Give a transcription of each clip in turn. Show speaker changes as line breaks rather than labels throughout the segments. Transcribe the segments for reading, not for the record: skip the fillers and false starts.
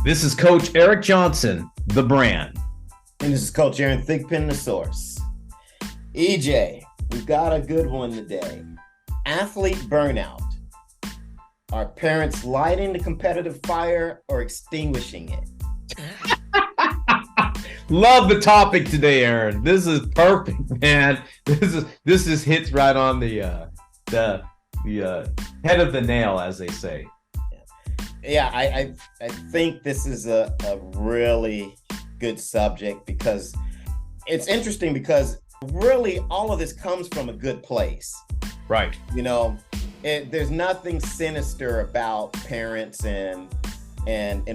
This is Coach Eric Johnson, the brand.
And this is Coach Aaron Thigpen, the source. EJ, we've got a good one today. Athlete burnout. Are parents lighting the competitive fire or extinguishing it?
Love the topic today, Aaron. This is perfect, man. This is hits right on the head of the nail, as they say.
Yeah, I think this is a really good subject because it's interesting because really all of this comes from a good place.
Right.
You know, there's nothing sinister about parents and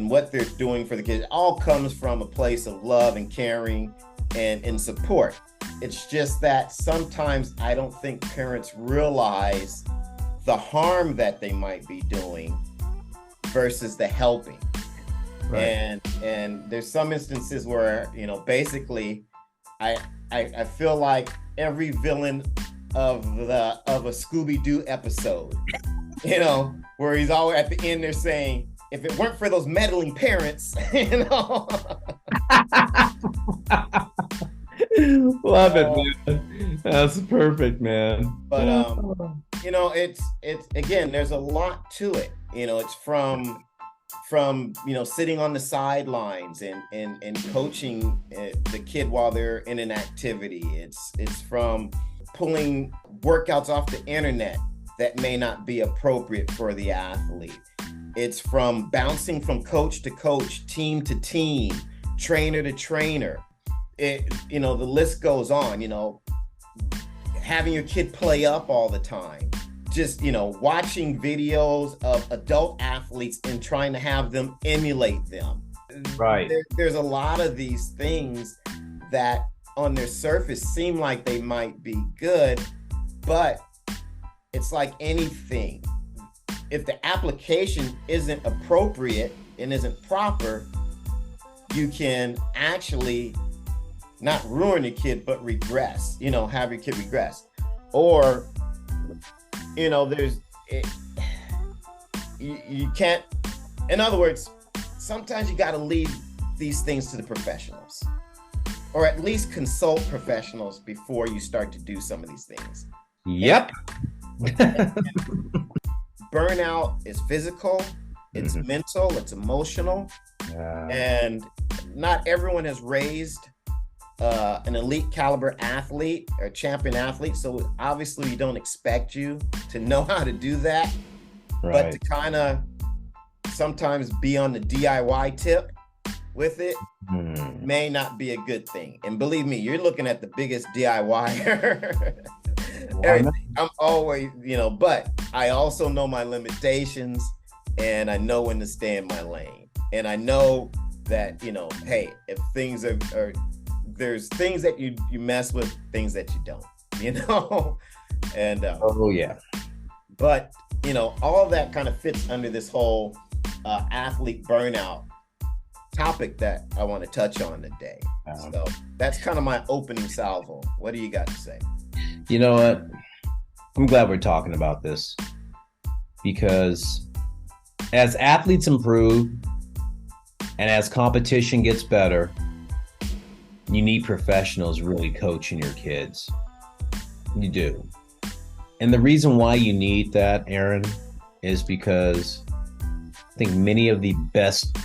what they're doing for the kids. It all comes from a place of love and caring and support. It's just that sometimes I don't think parents realize the harm that they might be doing versus the helping. Right. And there's some instances where, you know, basically I feel like every villain of a Scooby-Doo episode, you know, where he's always at the end there saying, if it weren't for those meddling parents, you know.
Love it, man. That's perfect, man.
But you know, it's again, there's a lot to it. You know, it's from you know, sitting on the sidelines and coaching the kid while they're in an activity. It's from pulling workouts off the internet that may not be appropriate for the athlete. It's from bouncing from coach to coach, team to team, trainer to trainer. You know, the list goes on. You know, having your kid play up all the time, just, you know, watching videos of adult athletes and trying to have them emulate them.
Right.
There's a lot of these things that on their surface seem like they might be good, but it's like anything. If the application isn't appropriate and isn't proper, you can actually not ruin your kid, but regress, you know, have your kid regress. Or, you know, you can't, in other words, sometimes you got to leave these things to the professionals, or at least consult professionals before you start to do some of these things.
Yep.
Burnout is physical, it's mental, it's emotional, and not everyone has raised an elite caliber athlete or champion athlete. So obviously we don't expect you to know how to do that, right. But to kind of sometimes be on the DIY tip with it may not be a good thing. And believe me, you're looking at the biggest DIYer. I'm always, you know, but I also know my limitations and I know when to stay in my lane. And I know that, you know, hey, if things are there's things that you mess with, things that you don't, you know? And
oh yeah.
But, you know, all of that kind of fits under this whole athlete burnout topic that I want to touch on today. So that's kind of my opening salvo. What do you got to say?
You know what? I'm glad we're talking about this because as athletes improve and as competition gets better, you need professionals really coaching your kids. You do. And the reason why you need that, Aaron, is because I think many of the best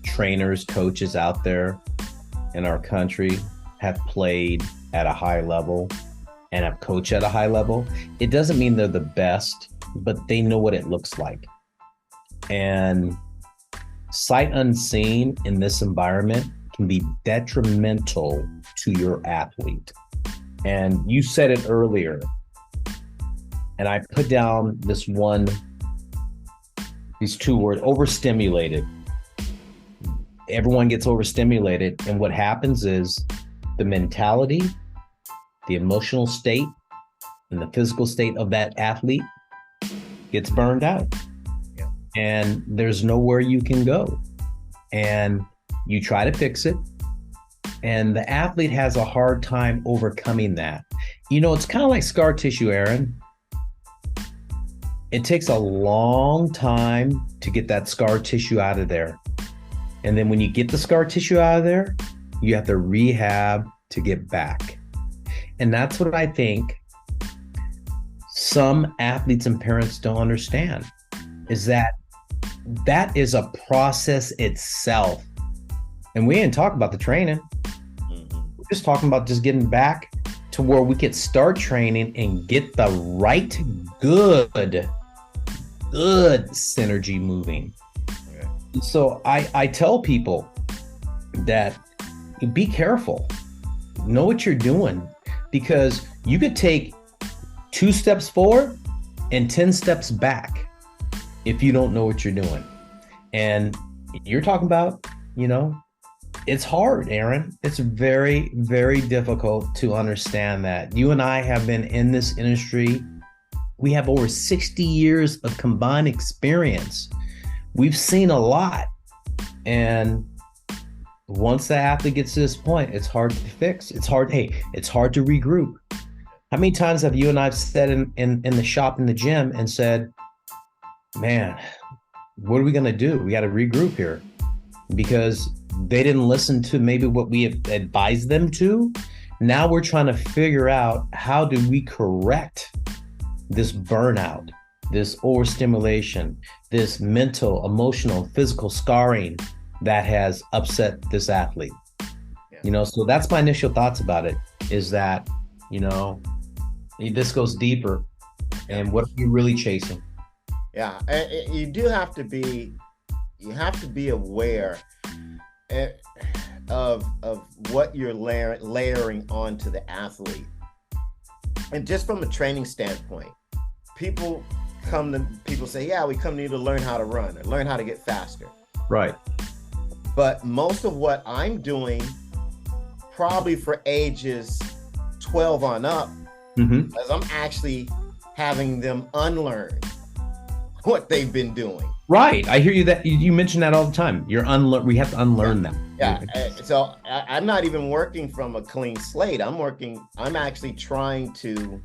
trainers, coaches out there in our country have played at a high level and have coached at a high level. It doesn't mean they're the best, but they know what it looks like. And sight unseen in this environment can be detrimental to your athlete. And you said it earlier, and I put down these two words, overstimulated. Everyone gets overstimulated, and what happens is the mentality, the emotional state, and the physical state of that athlete gets burned out. Yeah. And there's nowhere you can go. And you try to fix it, and the athlete has a hard time overcoming that. You know, it's kind of like scar tissue, Aaron. It takes a long time to get that scar tissue out of there. And then when you get the scar tissue out of there, you have to rehab to get back. And that's what I think some athletes and parents don't understand, is that is a process itself. And we didn't talk about the training. We're just talking about just getting back to where we could start training and get the right, good synergy moving. Okay. So I tell people that be careful, know what you're doing, because you could take 2 steps forward and 10 steps back if you don't know what you're doing. And you're talking about, it's hard, Aaron. It's very, very difficult to understand that. You and I have been in this industry. We have over 60 years of combined experience. We've seen a lot. And once the athlete gets to this point, it's hard to fix. It's hard to regroup. How many times have you and I sat in the shop, in the gym, and said, man, what are we going to do? We got to regroup here, because they didn't listen to maybe what we have advised them to. Now we're trying to figure out, how do we correct this burnout, this overstimulation, this mental, emotional, physical scarring that has upset this athlete? Yeah. So that's my initial thoughts about it, is that, this goes deeper. And what are you really chasing?
Yeah, you have to be aware of what you're layering onto the athlete. And just from a training standpoint, people say, yeah, we come to you to learn how to run or learn how to get faster.
Right.
But most of what I'm doing, probably for ages 12 on up, is I'm actually having them unlearn what they've been doing.
Right. I hear you, that you mention that all the time. We have to unlearn them.
Yeah. So I'm not even working from a clean slate. I'm actually trying to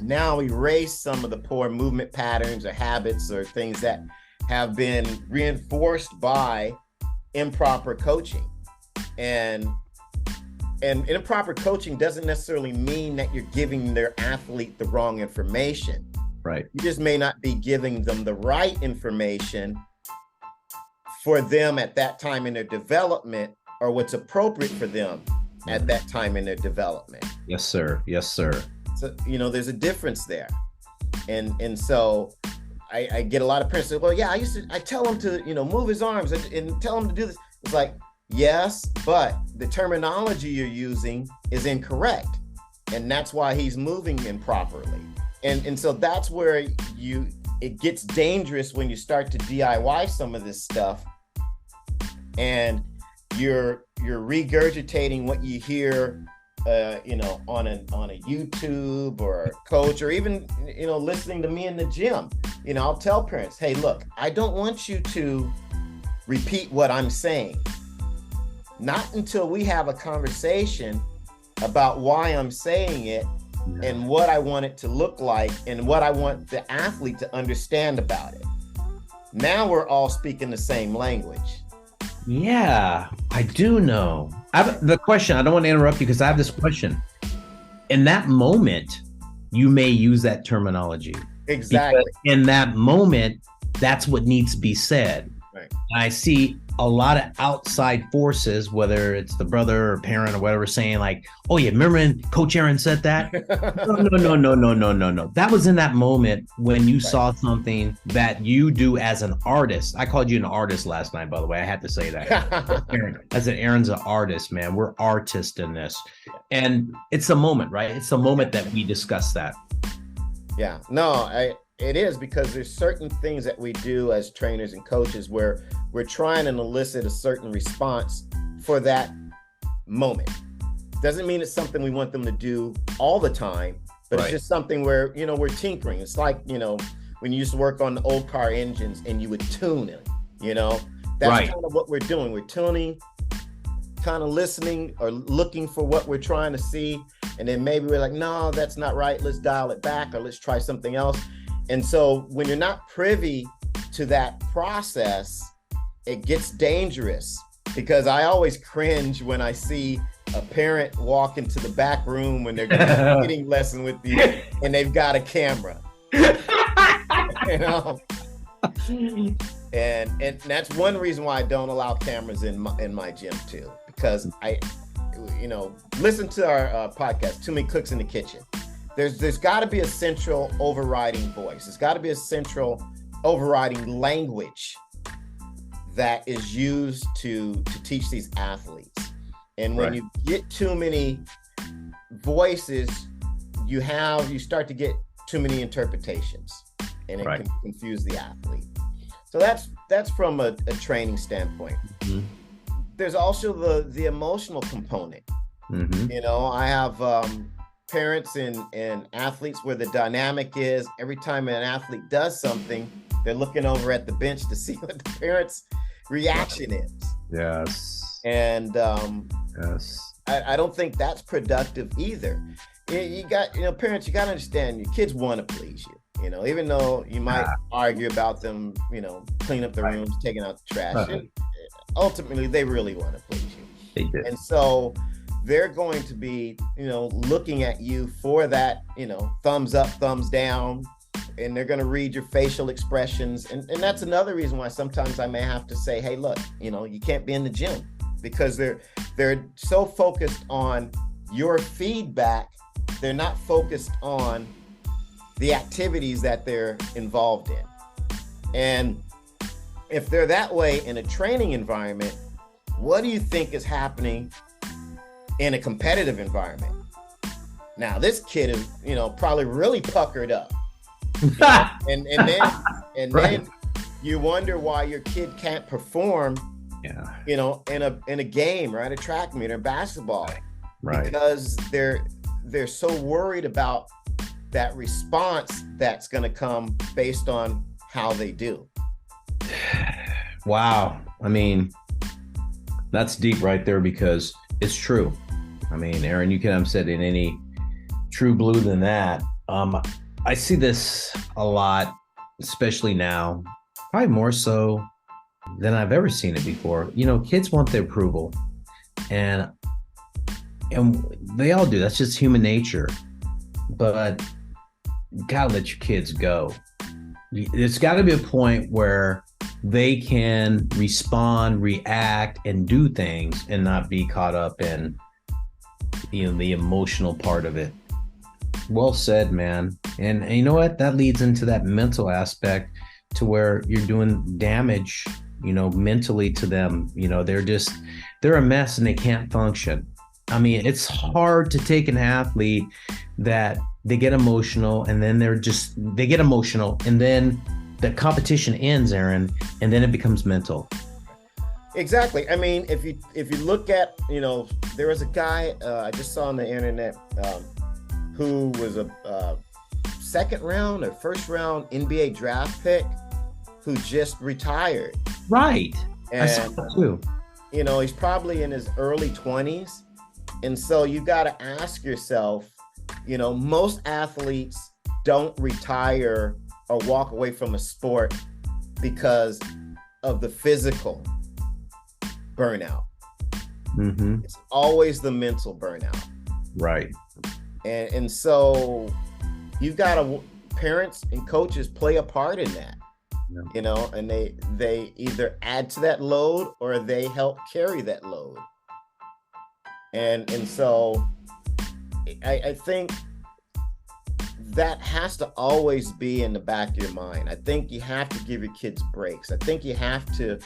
now erase some of the poor movement patterns or habits or things that have been reinforced by improper coaching. And improper coaching doesn't necessarily mean that you're giving their athlete the wrong information.
Right.
You just may not be giving them the right information for them at that time in their development, or what's appropriate for them at that time in their development.
Yes, sir. Yes, sir.
So, there's a difference there. And so I get a lot of parents say, well, yeah, I tell him to, move his arms and tell him to do this. It's like, yes, but the terminology you're using is incorrect. And that's why he's moving improperly. And so that's where it gets dangerous when you start to DIY some of this stuff, and you're regurgitating what you hear, on a YouTube or a coach, or even, listening to me in the gym. I'll tell parents, hey, look, I don't want you to repeat what I'm saying. Not until we have a conversation about why I'm saying it, and what I want it to look like, and what I want the athlete to understand about it. Now we're all speaking the same language.
Yeah, I do know. The question, I don't want to interrupt you, because I have this question. In that moment, you may use that terminology.
Exactly.
Because in that moment, that's what needs to be said.
Right.
I see a lot of outside forces, whether it's the brother or parent or whatever, saying like, oh yeah, remember when Coach Aaron said that? No. That was in that moment when you saw something that you do as an artist. I called you an artist last night, by the way. I had to say that. I said, Aaron's an artist, man. We're artists in this. And it's a moment, right? It's a moment that we discuss that.
Yeah, no, it is, because there's certain things that we do as trainers and coaches where we're trying to elicit a certain response for that moment. Doesn't mean it's something we want them to do all the time, but It's just something where, we're tinkering. It's like, when you used to work on the old car engines and you would tune it, that's kind of what we're doing. We're tuning, kind of listening or looking for what we're trying to see. And then maybe we're like, no, that's not right. Let's dial it back, or let's try something else. And so when you're not privy to that process, it gets dangerous, because I always cringe when I see a parent walk into the back room when they're getting a eating lesson with you and they've got a camera. You know? And that's one reason why I don't allow cameras in my gym too, because listen to our podcast, Too Many Cooks in the Kitchen. There's got to be a central overriding voice. There's got to be a central overriding language that is used to teach these athletes. And when you get too many voices, you start to get too many interpretations, and it can confuse the athlete. So that's from a training standpoint. Mm-hmm. There's also the emotional component. Mm-hmm. I have parents and athletes where the dynamic is every time an athlete does something, they're looking over at the bench to see what the parents' reaction is.
Yes.
And
yes.
I don't think that's productive either. You got, parents, you got to understand your kids want to please you. Even though you might argue about them, clean up the rooms, taking out the trash. Ultimately, they really want to please you.
They do.
And so they're going to be, looking at you for that, thumbs up, thumbs down, and they're going to read your facial expressions. And that's another reason why sometimes I may have to say, hey, look, you can't be in the gym, because they're so focused on your feedback. They're not focused on the activities that they're involved in. And if they're that way in a training environment, what do you think is happening in a competitive environment? Now, this kid is, probably really puckered up. And then you wonder why your kid can't perform, in a game, right? A track meet or basketball.
Right.
Because they're so worried about that response that's going to come based on how they do.
Wow. I mean, that's deep right there, because it's true. I mean, Aaron, you can have said in any true blue than that. I see this a lot, especially now, probably more so than I've ever seen it before. Kids want the approval, and they all do. That's just human nature. But you gotta let your kids go. There's got to be a point where they can respond, react, and do things, and not be caught up in the emotional part of it. Well said, man. And you know what? That leads into that mental aspect, to where you're doing damage, mentally to them. They're a mess and they can't function. I mean, it's hard to take an athlete that they get emotional, and then they get emotional, and then the competition ends, Aaron, and then it becomes mental.
Exactly. I mean, if you look at, there was a guy I just saw on the internet who was a second round or first round NBA draft pick who just retired.
Right.
And,
I saw that too.
He's probably in his early 20s. And so you got to ask yourself, most athletes don't retire or walk away from a sport because of the physical burnout. Mm-hmm. It's always the mental burnout.
Right.
And so you've got to, parents and coaches play a part in that, and they either add to that load or they help carry that load. And so I think that has to always be in the back of your mind. I think you have to give your kids breaks. I think you have to,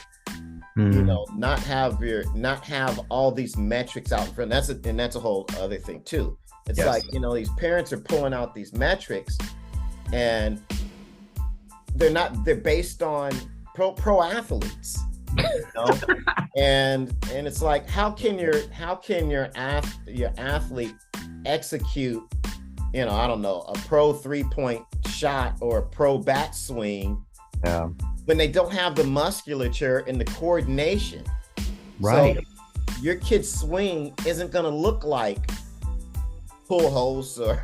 not have all these metrics out in front. That's a whole other thing too. It's like, these parents are pulling out these metrics, and they're based on pro athletes. And it's like, how can your athlete execute, I don't know, a pro 3-point shot or a pro bat swing when they don't have the musculature and the coordination?
Right.
So your kid's swing isn't going to look like Pujols or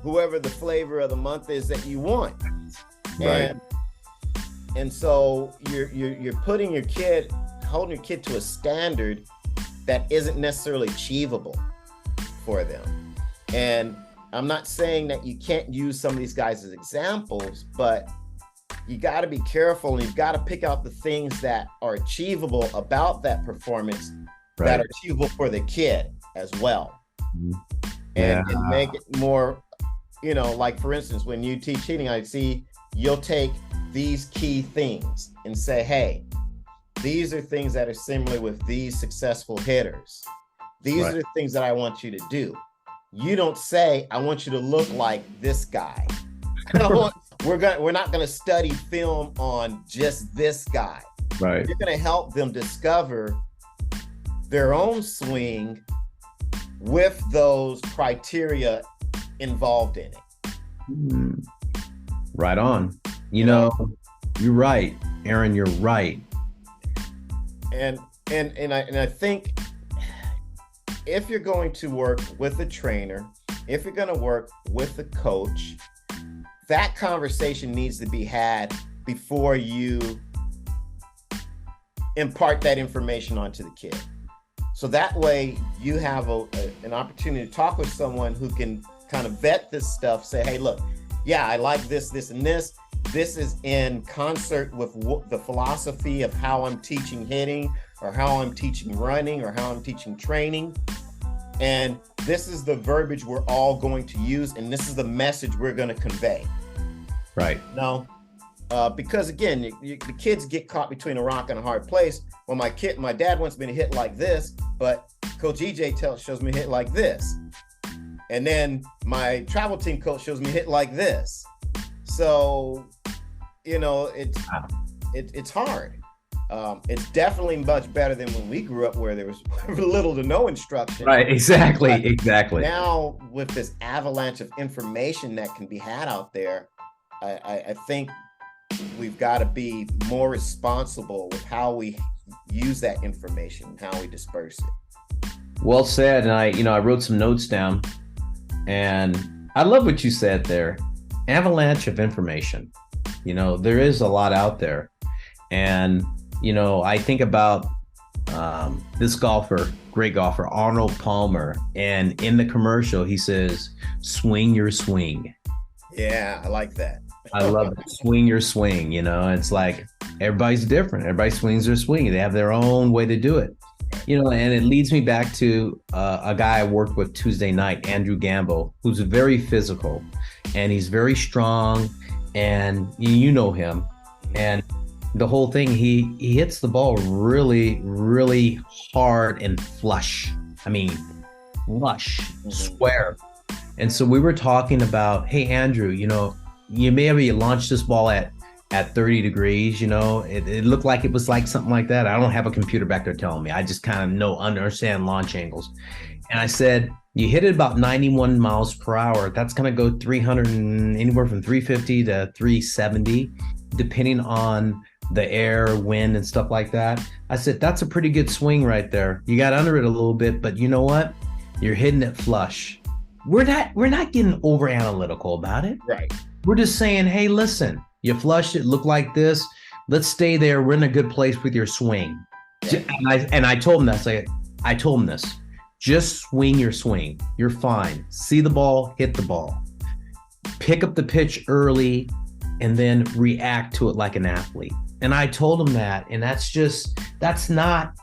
whoever the flavor of the month is that you want.
Right.
And And so you're putting your kid, holding your kid to a standard that isn't necessarily achievable for them. And I'm not saying that you can't use some of these guys as examples, but you got to be careful, and you've got to pick out the things that are achievable about that performance, right, that are achievable for the kid as well. And make it more, like for instance, when you teach hitting, I see you'll take these key things and say, hey, these are things that are similar with these successful hitters. These are the things that I want you to do. You don't say, I want you to look like this guy. We're not going to study film on just this guy.
Right.
You're going to help them discover their own swing with those criteria involved in it.
Right on. You're right, Aaron. You're right.
And I think if you're going to work with a trainer, if you're going to work with a coach, that conversation needs to be had before you impart that information onto the kid. So that way you have an opportunity to talk with someone who can kind of vet this stuff, say, hey, look, yeah, I like this, this, and this. This is in concert with the philosophy of how I'm teaching hitting, or how I'm teaching running, or how I'm teaching training. And this is the verbiage we're all going to use, and this is the message we're going to convey.
Right.
No, because again, the kids get caught between a rock and a hard place. Well, my dad wants me to hit like this, but Coach EJ shows me to hit like this. And then my travel team coach shows me to hit like this. So, it's hard. It's definitely much better than when we grew up, where there was little to no instruction.
Right, exactly.
Now, with this avalanche of information that can be had out there, I think we've got to be more responsible with how we use that information and how we disperse it.
Well said. And I wrote some notes down, and I love what you said there. Avalanche of information. There is a lot out there. And, I think about this golfer, great golfer, Arnold Palmer. And in the commercial, he says, swing your swing.
Yeah, I like that.
I love it. Swing your swing. It's like everybody's different. Everybody swings their swing. They have their own way to do it. And it leads me back to a guy I worked with Tuesday night, Andrew Gamble, who's very physical, and he's very strong, and you know him. And the whole thing, he hits the ball really, really hard and flush. I mean, flush, square. And so we were talking about, hey, Andrew, you may have launched this ball at 30 degrees, it looked like it was like something like that. I don't have a computer back there telling me. I just kind of understand launch angles. And I said, you hit it about 91 miles per hour. That's going to go 300 and anywhere from 350 to 370, depending on the air, wind, and stuff like that. I said, that's a pretty good swing right there. You got under it a little bit, but you know what? You're hitting it flush. We're not getting over analytical about it.
Right.
We're just saying, hey, listen, you flushed it, look like this. Let's stay there. We're in a good place with your swing. Yeah. And I told him that. I told him this. Just swing your swing. You're fine. See the ball, hit the ball. Pick up the pitch early, and then react to it like an athlete. And I told him that, and that's not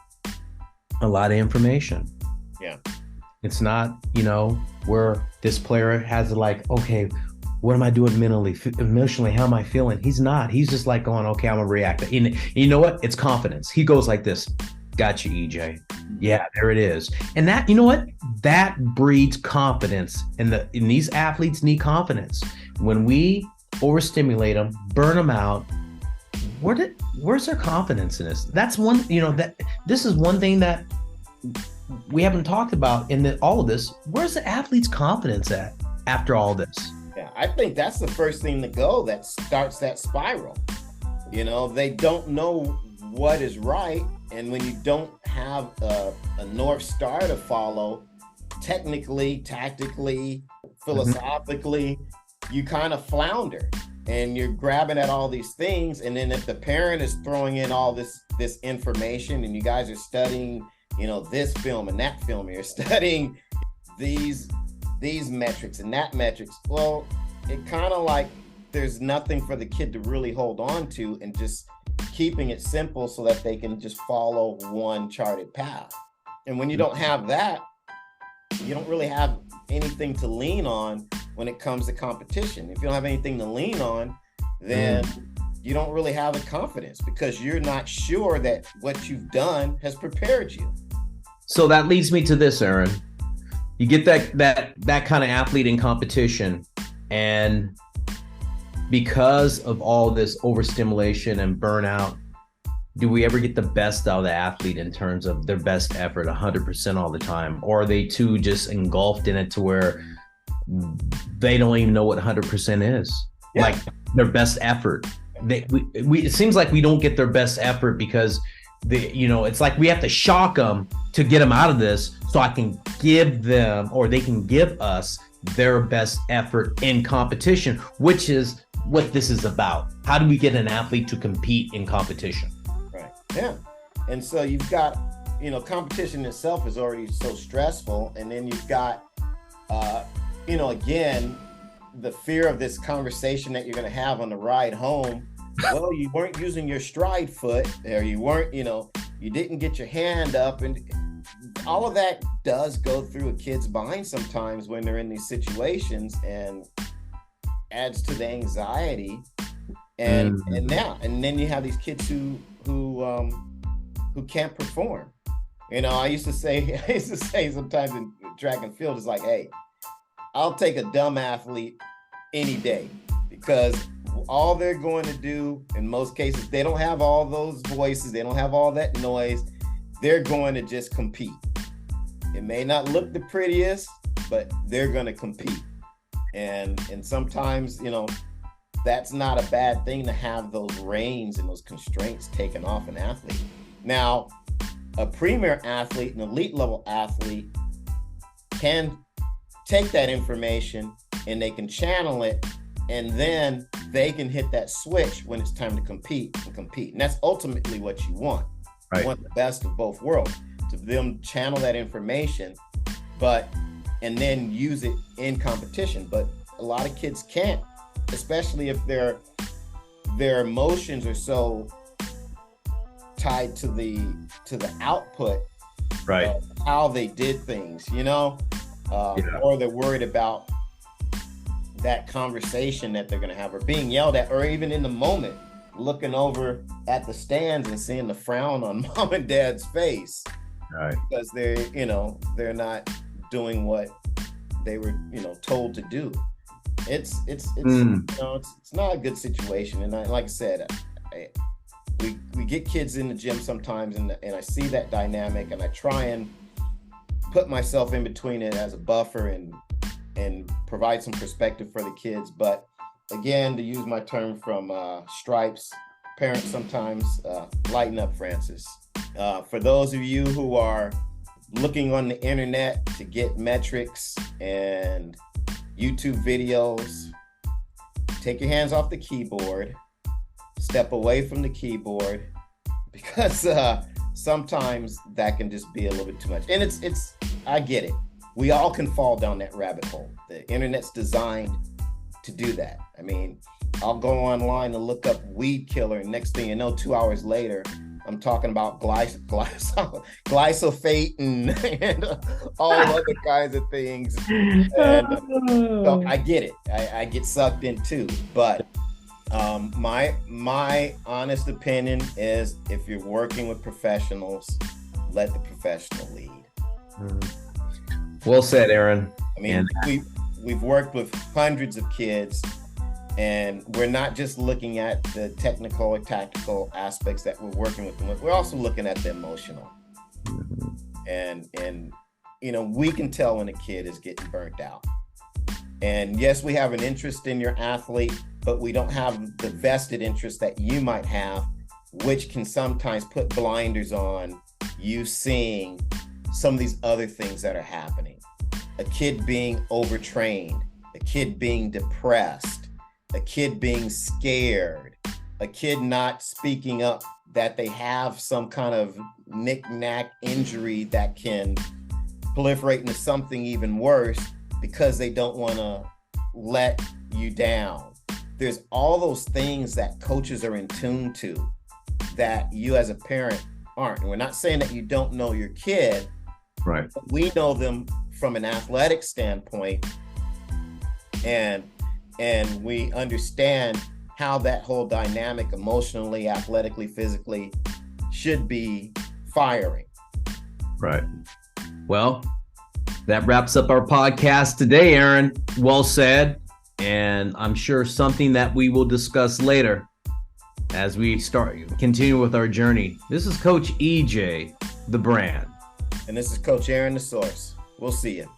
a lot of information.
Yeah.
It's not, where this player has okay, what am I doing mentally, emotionally? How am I feeling? He's not. He's just like going, okay, I'm gonna react. And you know what? It's confidence. He goes like this. Got you, EJ. Yeah, there it is. And that, you know what? That breeds confidence. And these athletes need confidence. When we overstimulate them, burn them out, where's their confidence in this? That's one, this is one thing that we haven't talked about in all of this. Where's the athlete's confidence at after all this?
Yeah, I think that's the first thing to go that starts that spiral. They don't know what is right. And when you don't have a North Star to follow, technically, tactically, philosophically, you kind of flounder. and you're grabbing at all these things, and then if the parent is throwing in all this information, and you guys are studying, you know, this film and that film, you're studying these metrics and that metrics, well, it kind of like there's nothing for the kid to really hold on to, and just keeping it simple so that they can just follow one charted path. And when you don't have that, you don't really have anything to lean on when it comes to competition. If you don't have anything to lean on, then you don't really have the confidence, because you're not sure that what you've done has prepared you.
So that leads me to this, Aaron. You get that kind of athlete in competition, and because of all this overstimulation and burnout, do we ever get the best out of the athlete in terms of their best effort 100% all the time? Or are they too just engulfed in it to where they don't even know what 100% is? Yeah. Like their best effort. It seems like we don't get their best effort because it's like we have to shock them to get them out of this, so I can give them, or they can give us, their best effort in competition, which is what this is about. How do we get an athlete to compete in competition?
Right. Yeah. And so you've got, competition itself is already so stressful. And then you've got, again, the fear of this conversation that you're going to have on the ride home. Well, you weren't using your stride foot, or you weren't, you didn't get your hand up, and all of that does go through a kid's mind sometimes when they're in these situations, and adds to the anxiety. And then you have these kids who can't perform. I used to say sometimes in track and field, it's like, hey, I'll take a dumb athlete any day, because all they're going to do in most cases, they don't have all those voices, they don't have all that noise, they're going to just compete. It may not look the prettiest, but they're going to compete. And sometimes, that's not a bad thing, to have those reins and those constraints taken off an athlete. Now, a premier athlete, an elite level athlete, can take that information and they can channel it, and then they can hit that switch when it's time to compete. And that's ultimately what you want. Right. You want the best of both worlds, to them channel that information, and then use it in competition. But a lot of kids can't, especially if their emotions are so tied to the output,
right,
of how they did things, or they're worried about that conversation that they're going to have, or being yelled at, or even in the moment looking over at the stands and seeing the frown on mom and dad's face,
right,
because they're not doing what they were told to do. It's not a good situation. And like I said, we get kids in the gym sometimes, and I see that dynamic, and I try and put myself in between it as a buffer and provide some perspective for the kids. But again, to use my term from Stripes, parents sometimes lighten up, Francis. For those of you who are looking on the internet to get metrics and YouTube videos, take your hands off the keyboard, step away from the keyboard, because sometimes that can just be a little bit too much. And it's I get it. We all can fall down that rabbit hole. The internet's designed to do that. I mean, I'll go online and look up weed killer, and next thing you know, 2 hours later, I'm talking about glyphosate and all other kinds of things. And so I get it. I get sucked in too. But my honest opinion is, if you're working with professionals, let the professional lead.
Well said, Aaron.
I mean, we've worked with hundreds of kids, and we're not just looking at the technical or tactical aspects that we're working with them with. We're also looking at the emotional. And we can tell when a kid is getting burnt out. And yes, we have an interest in your athlete, but we don't have the vested interest that you might have, which can sometimes put blinders on you seeing some of these other things that are happening. A kid being overtrained, a kid being depressed, a kid being scared, a kid not speaking up that they have some kind of knick-knack injury that can proliferate into something even worse because they don't want to let you down. There's all those things that coaches are in tune to that you as a parent aren't. And we're not saying that you don't know your kid,
right?
But we know them from an athletic standpoint, and we understand how that whole dynamic emotionally, athletically, physically should be firing.
Right. Well, that wraps up our podcast today, Aaron. Well said. And I'm sure something that we will discuss later as we continue with our journey. This is Coach EJ, the brand.
And this is Coach Aaron, the source. We'll see you.